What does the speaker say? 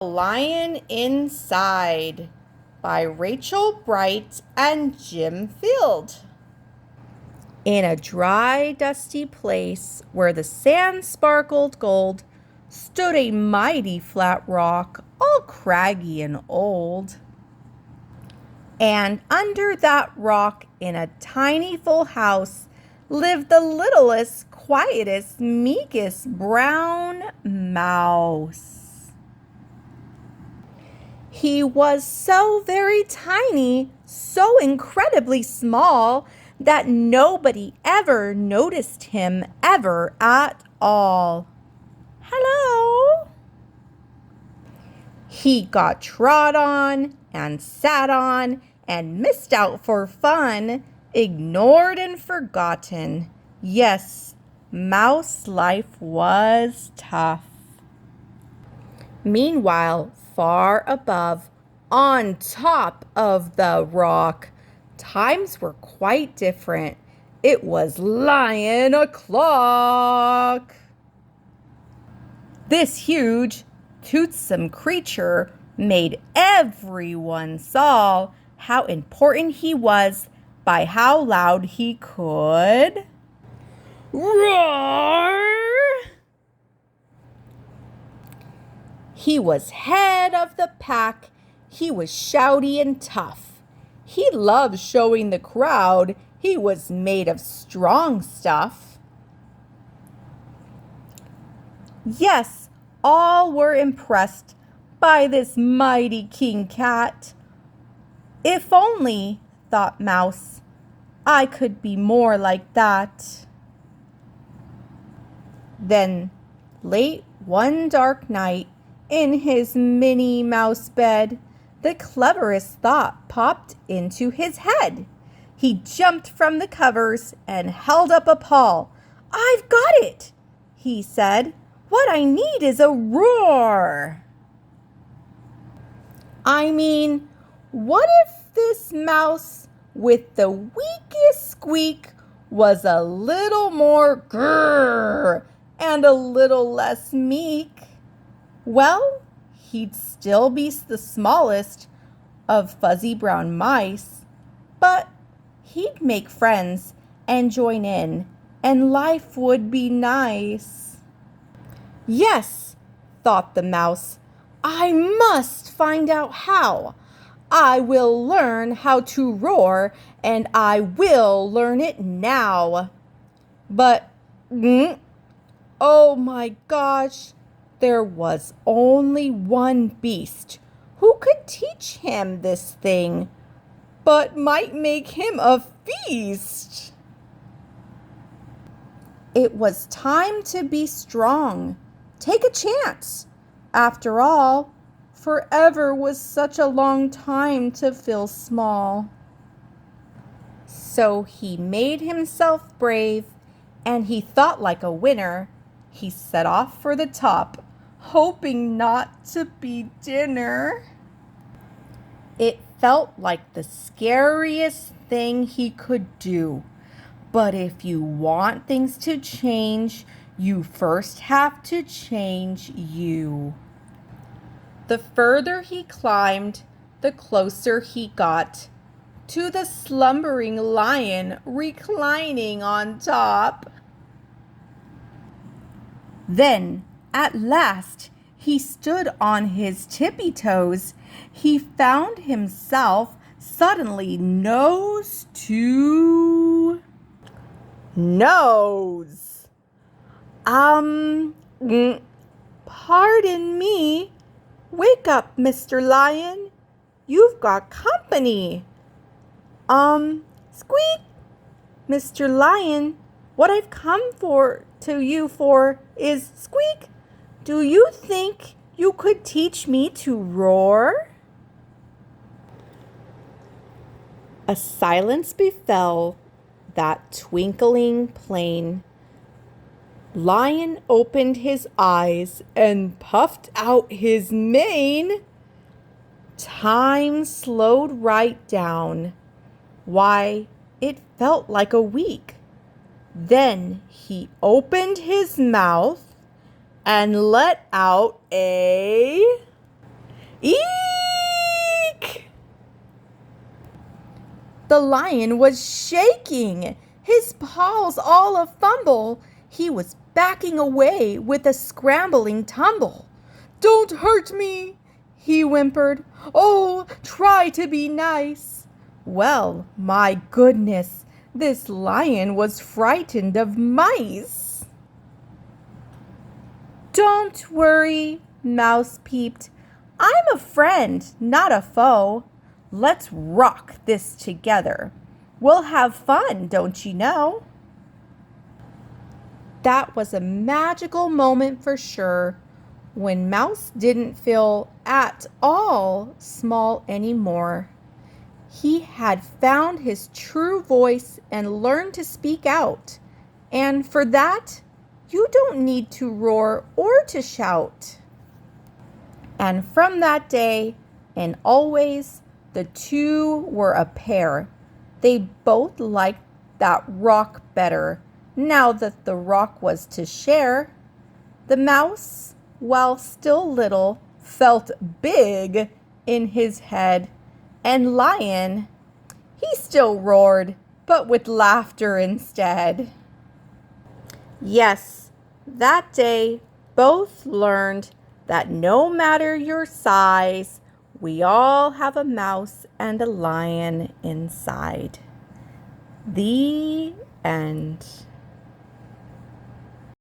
Lion Inside by Rachel Bright and Jim Field. In a dry, dusty place where the sand sparkled gold stood a mighty flat rock, all craggy and old. And under that rock, in a tiny full house, lived the littlest, quietest, meekest brown mouse. He was so very tiny, so incredibly small, that nobody ever noticed him ever at all. Hello! He got trod on and sat on and missed out for fun, ignored and forgotten. Yes, mouse life was tough. Meanwhile, far above, on top of the rock, times were quite different. It was lion o'clock. This huge, toothsome creature made everyone saw how important he was by how loud he could roar. He was head of the pack. He was shouty and tough. He loved showing the crowd he was made of strong stuff. Yes, all were impressed by this mighty king cat. If only, thought Mouse, I could be more like that. Then, late one dark night, in his Minnie Mouse bed, the cleverest thought popped into his head. He jumped from the covers and held up a paw. "I've got it," he said. "What I need is a roar." I mean, what if this mouse with the weakest squeak was a little more grrr and a little less meek? Well, he'd still be the smallest of fuzzy brown mice, but he'd make friends and join in, and life would be nice. Yes, thought the mouse, I must find out how. I will learn how to roar, and I will learn it now. But, oh my gosh, there was only one beast who could teach him this thing, but might make him a feast. It was time to be strong. Take a chance. After all, forever was such a long time to feel small. So he made himself brave, and he thought like a winner. He set off for the top, hoping not to be dinner. It felt like the scariest thing he could do. But if you want things to change, you first have to change you. The further he climbed, the closer he got to the slumbering lion reclining on top. Then, at last, he stood on his tippy toes. He found himself suddenly nose to nose. Pardon me. Wake up, Mr. Lion. You've got company. Squeak. Mr. Lion, what I've come to you for is squeak. Do you think you could teach me to roar? A silence befell that twinkling plain. Lion opened his eyes and puffed out his mane. Time slowed right down. Why, it felt like a week. Then he opened his mouth and let out a Eek! The lion was shaking, his paws all a-fumble. He was backing away with a scrambling tumble. "Don't hurt me," he whimpered. "Oh, try to be nice." Well, my goodness, this lion was frightened of mice. "Don't worry," Mouse peeped. "I'm a friend, not a foe. Let's rock this together. We'll have fun, don't you know?" That was a magical moment for sure, when Mouse didn't feel at all small anymore. He had found his true voice and learned to speak out. And for that, you don't need to roar or to shout. And from that day and always, the two were a pair. They both liked that rock better, now that the rock was to share. The mouse, while still little, felt big in his head. And Lion, he still roared, but with laughter instead. Yes, that day both learned that no matter your size, we all have a mouse and a lion inside. The end.